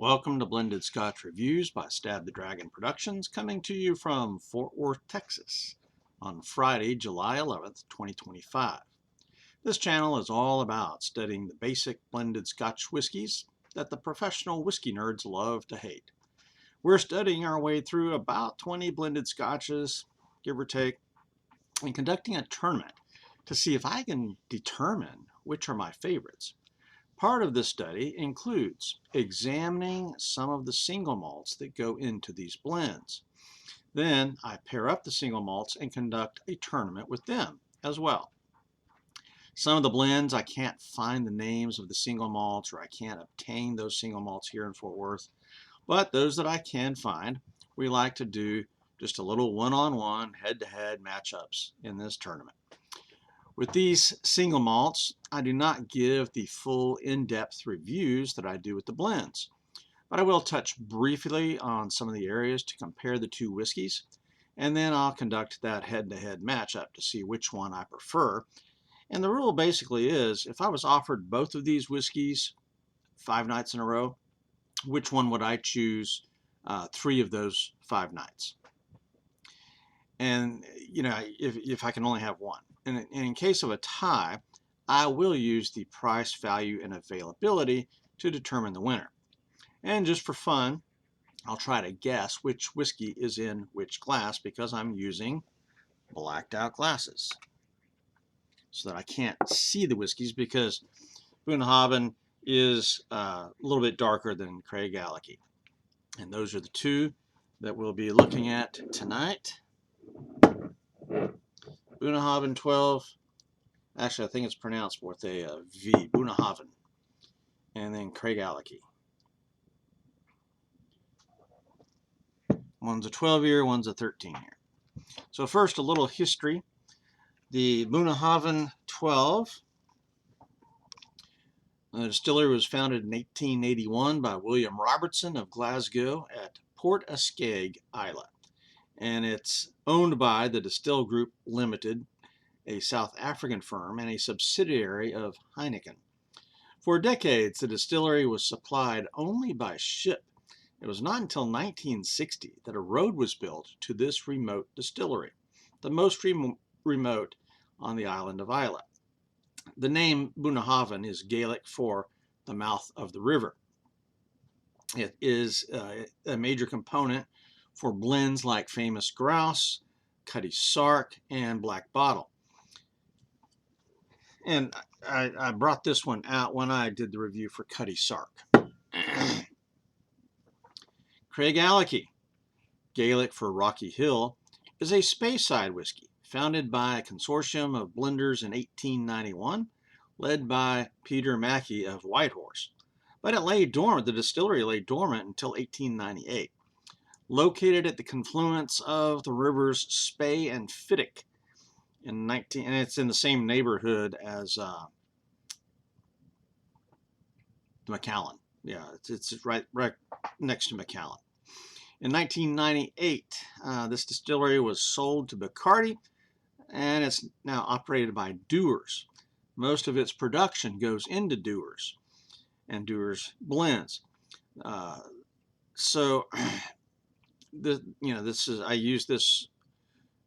Welcome to Blended Scotch Reviews by Stab the Dragon Productions, coming to you from Fort Worth, Texas, on Friday, July 11th, 2025. This channel is all about studying the basic blended Scotch whiskies that the professional whiskey nerds love to hate. We're studying our way through about 20 blended Scotches, give or take, and conducting a tournament to see if I can determine which are my favorites. Part of this study includes examining some of the single malts that go into these blends. Then I pair up the single malts and conduct a tournament with them as well. Some of the blends I can't find the names of the single malts, or I can't obtain those single malts here in Fort Worth, but those that I can find, we like to do just a little one-on-one, head-to-head matchups in this tournament. With these single malts, I do not give the full in-depth reviews that I do with the blends, but I will touch briefly on some of the areas to compare the two whiskeys, and then I'll conduct that head-to-head matchup to see which one I prefer. And the rule basically is, if I was offered both of these whiskeys 5 nights in a row, which one would I choose 3 of those 5 nights? And, you know, if I can only have one. And in case of a tie, I will use the price, value, and availability to determine the winner. And just for fun, I'll try to guess which whiskey is in which glass because I'm using blacked out glasses so that I can't see the whiskeys, because Bunnahabain is a little bit darker than Craigellachie. And those are the two that we'll be looking at tonight. Bunnahabain12, actually I think it's pronounced with a V, Bunnahabain, and then Craigellachie. One's a 12-year, one's a 13-year. So first, a little history. The Bunnahabain12, the distillery was founded in 1881 by William Robertson of Glasgow at Port Askeig, Islay. And it's owned by the Distill Group Limited, a South African firm and a subsidiary of Heineken. For decades, the distillery was supplied only by ship. It was not until 1960 that a road was built to this remote distillery, the most remote on the island of Islay. The name Bunnahabain is Gaelic for the mouth of the river. It is a major component for blends like Famous Grouse, Cutty Sark, and Black Bottle. And I brought this one out when I did the review for Cutty Sark. Craigellachie, Gaelic for Rocky Hill, is a Speyside whiskey founded by a consortium of blenders in 1891, led by Peter Mackey of Whitehorse. But it lay dormant, the distillery lay dormant until 1898. Located at the confluence of the rivers Spey and Fiddick, and it's in the same neighborhood as Macallan. Yeah, it's right next to Macallan. In 1998, this distillery was sold to Bacardi, and it's now operated by Dewar's. Most of its production goes into Dewar's and Dewar's blends. So, I used this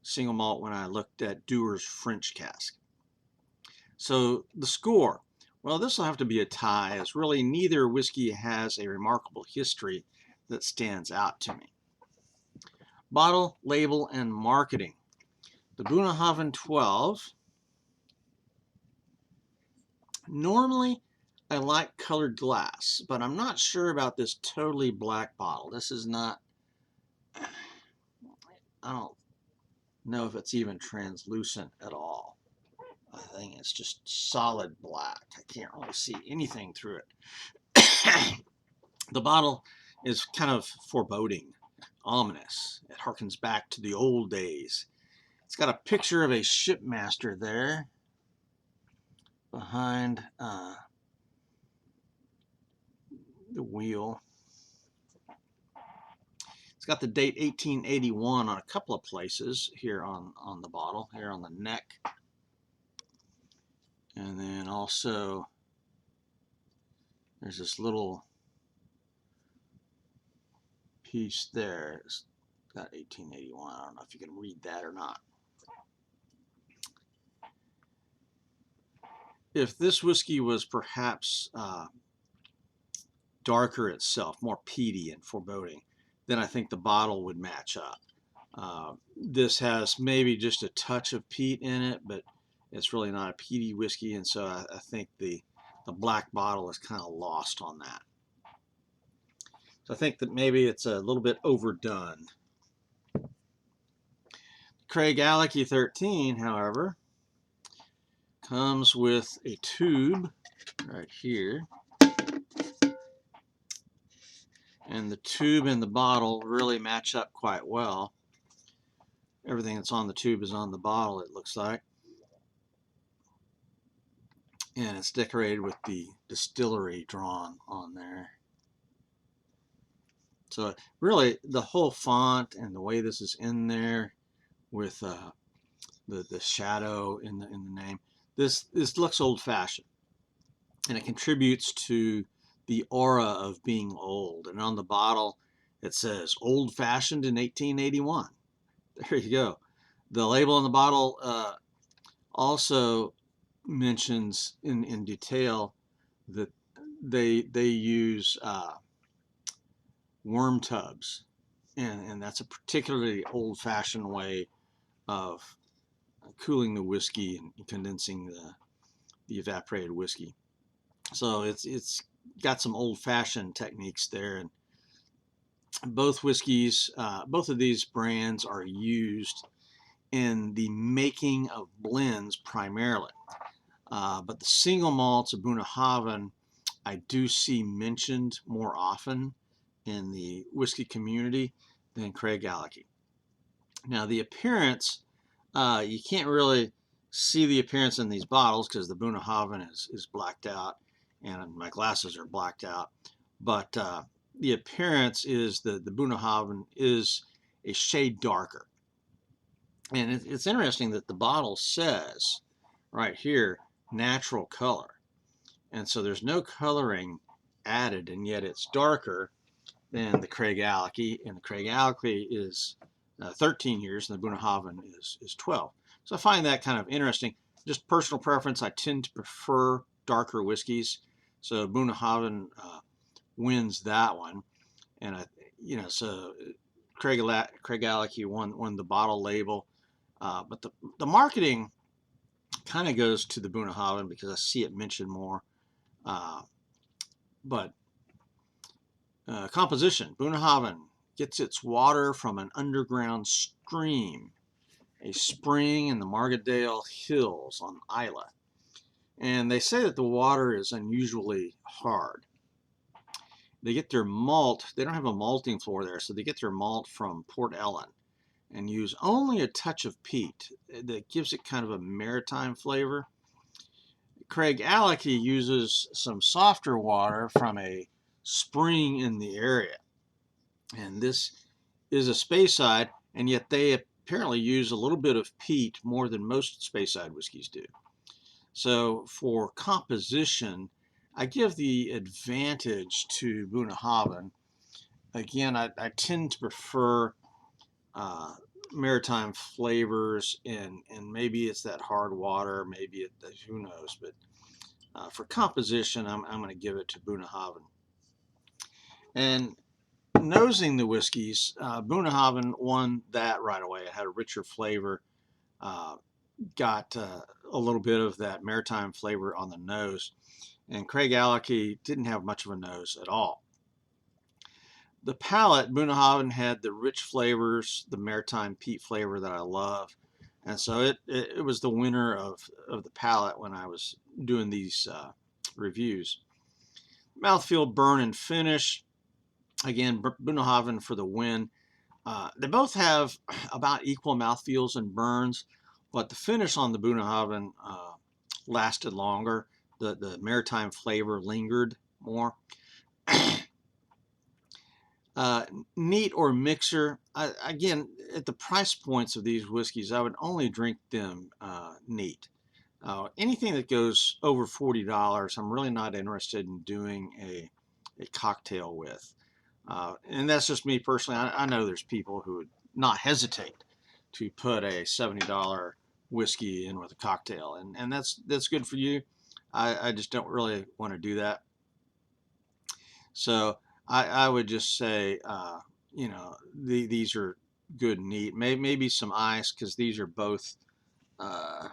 single malt when I looked at Dewar's French cask. So the score, well, this will have to be a tie, as really neither whiskey has a remarkable history that stands out to me. Bottle, label, and marketing. The Bunnahabain12, normally I like colored glass, but I'm not sure about this totally black bottle. This is not, I don't know if it's even translucent at all. I think it's just solid black. I can't really see anything through it. The bottle is kind of foreboding, ominous. It harkens back to the old days. It's got a picture of a shipmaster there behind the wheel. It's got the date 1881 on a couple of places here on the bottle, here on the neck. And then also there's this little piece there. It's got 1881. I don't know if you can read that or not. If this whiskey was perhaps darker itself, more peaty and foreboding, then I think the bottle would match up. This has maybe just a touch of peat in it, but it's really not a peaty whiskey, and so I think the black bottle is kind of lost on that. So I think that maybe it's a little bit overdone. Craigellachie13, however, comes with a tube right here. And the tube and the bottle really match up quite well. Everything that's on the tube is on the bottle, it looks like. And it's decorated with the distillery drawn on there. So really, the whole font and the way this is in there with the shadow in the name, this looks old-fashioned, and it contributes to the aura of being old. And on the bottle, it says old-fashioned in 1881. There you go. The label on the bottle also mentions in detail that they use worm tubs, and that's a particularly old-fashioned way of cooling the whiskey and condensing the evaporated whiskey. So it's got some old-fashioned techniques there, and both whiskeys, both of these brands are used in the making of blends primarily. But the single malts of Bunnahabain I do see mentioned more often in the whiskey community than Craigellachie. Now the appearance, you can't really see the appearance in these bottles because the Bunnahabain is blacked out and my glasses are blacked out. But the appearance is the Bunnahabain is a shade darker. And it's interesting that the bottle says right here, natural color. And so there's no coloring added, and yet it's darker than the Craigellachie. And the Craigellachie is 13 years, and the Bunnahabain is 12. So I find that kind of interesting. Just personal preference, I tend to prefer darker whiskeys. So Bunnahabain wins that one. And so Craigellachie won the bottle label. But the marketing kind of goes to the Bunnahabain because I see it mentioned more. Composition, Bunnahabain gets its water from an underground stream, a spring in the Margadale Hills on Islay. And they say that the water is unusually hard. They get their malt, they don't have a malting floor there, so they get their malt from Port Ellen and use only a touch of peat that gives it kind of a maritime flavor. Craigellachie uses some softer water from a spring in the area. And this is a Speyside, and yet they apparently use a little bit of peat more than most Speyside whiskeys do. So for composition, I give the advantage to Bunnahabain. Again, I tend to prefer maritime flavors, and maybe it's that hard water, maybe it, who knows, but for composition, I'm going to give it to Bunnahabain. And nosing the whiskeys, Bunnahabain won that right away. It had a richer flavor, got a little bit of that maritime flavor on the nose, and Craigellachie didn't have much of a nose at all. The palate, Bunnahabain had the rich flavors, the maritime peat flavor that I love, and so it was the winner of the palate when I was doing these reviews. Mouthfeel, burn, and finish. Again, Bunnahabain for the win. They both have about equal mouthfeels and burns, but the finish on the Bunnahabain lasted longer. The maritime flavor lingered more. Neat or mixer, again, at the price points of these whiskeys, I would only drink them neat. Anything that goes over $40, I'm really not interested in doing a cocktail with. And that's just me personally. I know there's people who would not hesitate to put a $70 whiskey in with a cocktail, and that's good for you. I just don't really want to do that. So I would just say, you know, these are good and neat. Maybe some ice, because these are both. The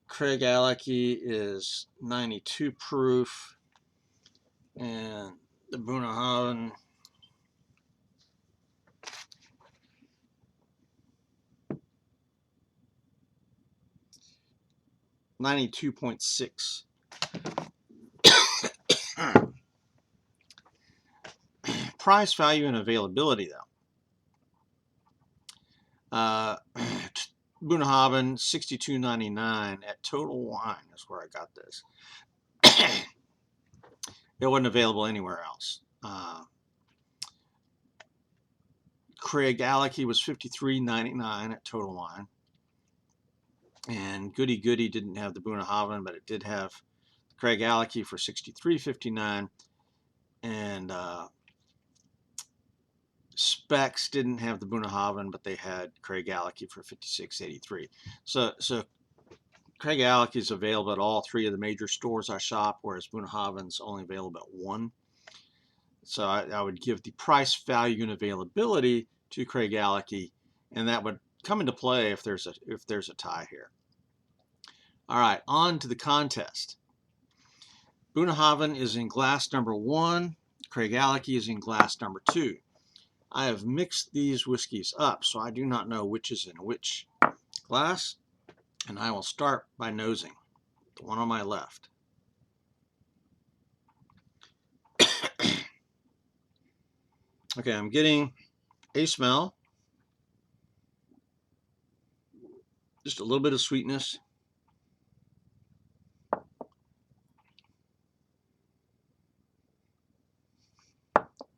Craigellachie is 92 proof, and the Bunnahabain 92.6. Price, value, and availability, though. Bunnahabain $62.99 at Total Wine is where I got this. It wasn't available anywhere else. Craigellachie was $53.99 at Total Wine. And Goody Goody didn't have the Bunnahabain, but it did have Craigellachie for $63.59. And Specs didn't have the Bunnahabain, but they had Craigellachie for $56.83. So Craigellachie is available at all three of the major stores I shop, whereas Bunnahabain's only available at one. So I would give the price, value, and availability to Craigellachie, and that would come into play if there's a tie here. All right, on to the contest. Bunnahabain is in glass number 1. Craigellachie is in glass number 2. I have mixed these whiskeys up, so I do not know which is in which glass. And I will start by nosing the one on my left. Okay, I'm getting a smell. Just a little bit of sweetness.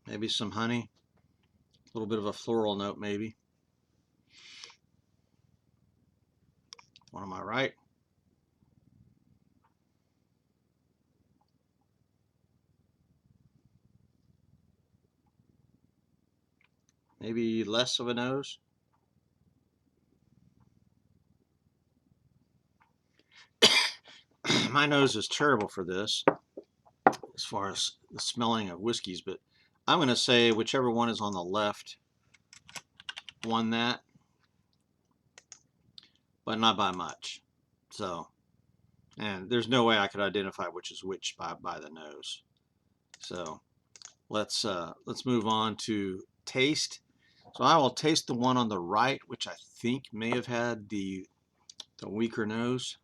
Maybe some honey. A little bit of a floral note, maybe. One on my right. Maybe less of a nose. My nose is terrible for this, as far as the smelling of whiskeys, but I'm going to say whichever one is on the left won that, but not by much. So, and there's no way I could identify which is which by the nose. So let's move on to taste. So I will taste the one on the right, which I think may have had the weaker nose.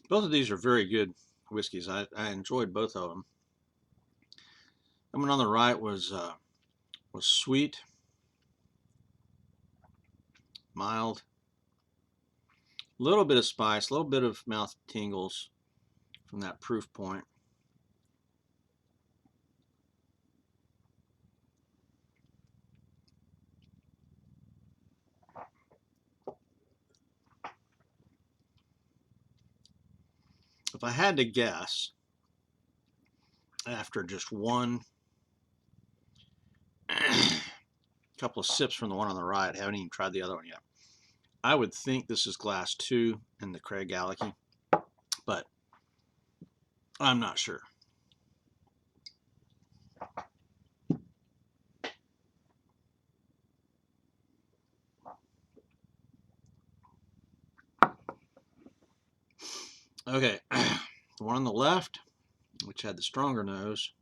Both of these are very good whiskeys. I enjoyed both of them. The one on the right was sweet, mild, a little bit of spice, a little bit of mouth tingles from that proof point. If I had to guess, after just one couple of sips from the one on the right, I haven't even tried the other one yet, I would think this is glass 2 in the Craigellachie, but I'm not sure. Okay, the one on the left, which had the stronger nose,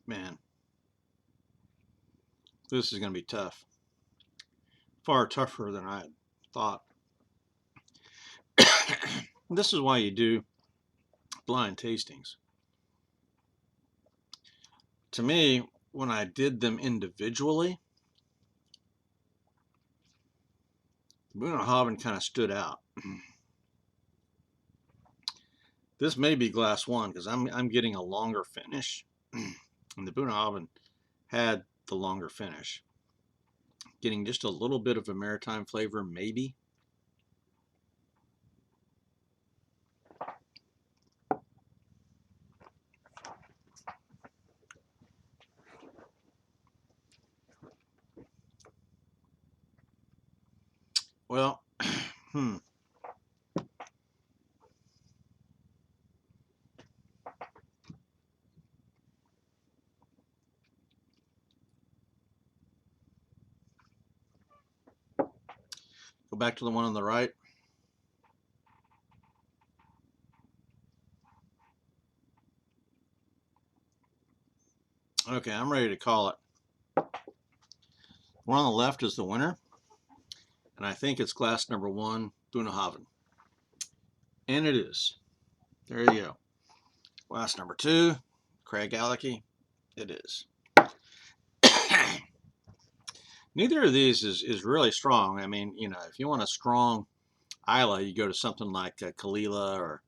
man, this is going to be tough. Far tougher than I thought. This is why you do blind tastings. to me, when I did them individually, Bunnahabain kind of stood out. This may be glass one because I'm getting a longer finish, and the Bunnahabain had the longer finish. Getting just a little bit of a maritime flavor, maybe. Well, Go back to the one on the right. Okay, I'm ready to call it. The one on the left is the winner, and I think it's glass number one, Bunnahabain. And it is. There you go. Glass number two, Craigellachie. It is. Neither of these is really strong. I mean, you know, if you want a strong Islay, you go to something like Kalila or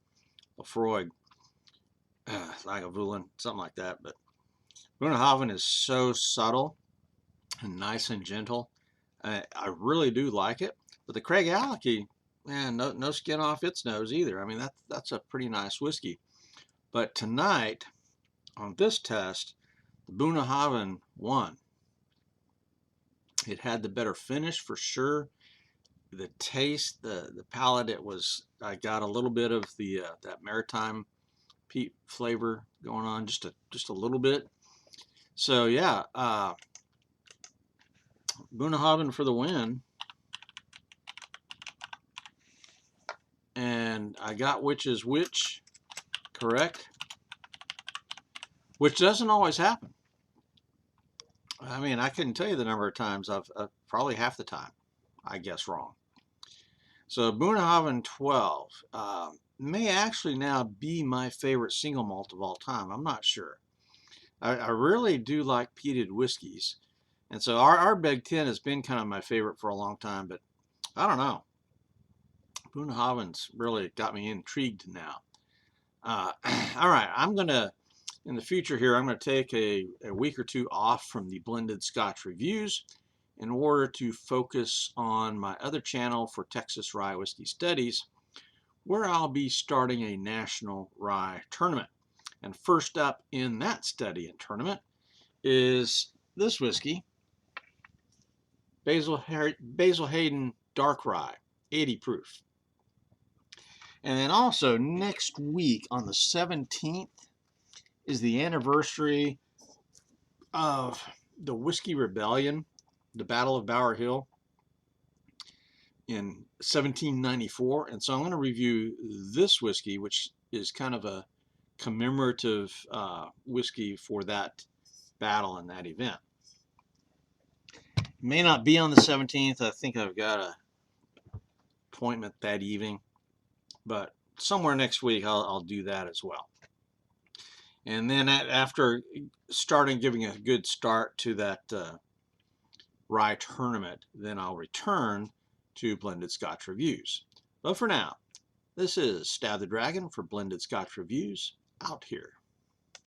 a Freud, Lagavulin, something like that. But Bunnahabain is so subtle and nice and gentle. I really do like it. But the Craigellachie, man, no skin off its nose either. I mean, that's a pretty nice whiskey. But tonight, on this test, the Bunnahabain won. It had the better finish for sure. The taste, the palate, I got a little bit of the that maritime peat flavor going on, just a little bit. So yeah, Bunnahabain for the win. And I got which is which correct, which doesn't always happen. I mean, I couldn't tell you the number of times I've probably half the time I guess wrong. So Bunnahabain12 may actually now be my favorite single malt of all time. I'm not sure. I really do like peated whiskeys. And so our Beg 10 has been kind of my favorite for a long time, but I don't know. Bunnahabain's really got me intrigued now. All right, in the future here, I'm going to take a week or two off from the blended Scotch reviews in order to focus on my other channel for Texas Rye Whiskey Studies, where I'll be starting a national rye tournament. And first up in that study and tournament is this whiskey, Basil Hayden Dark Rye, 80 proof. And then also next week on the 17th is the anniversary of the Whiskey Rebellion, the Battle of Bower Hill in 1794. And so I'm going to review this whiskey, which is kind of a commemorative whiskey for that battle and that event. It may not be on the 17th. I think I've got an appointment that evening, but somewhere next week I'll do that as well. And then after giving a good start to that rye tournament, then I'll return to Blended Scotch Reviews. But for now, this is Stab the Dragon for Blended Scotch Reviews, out here.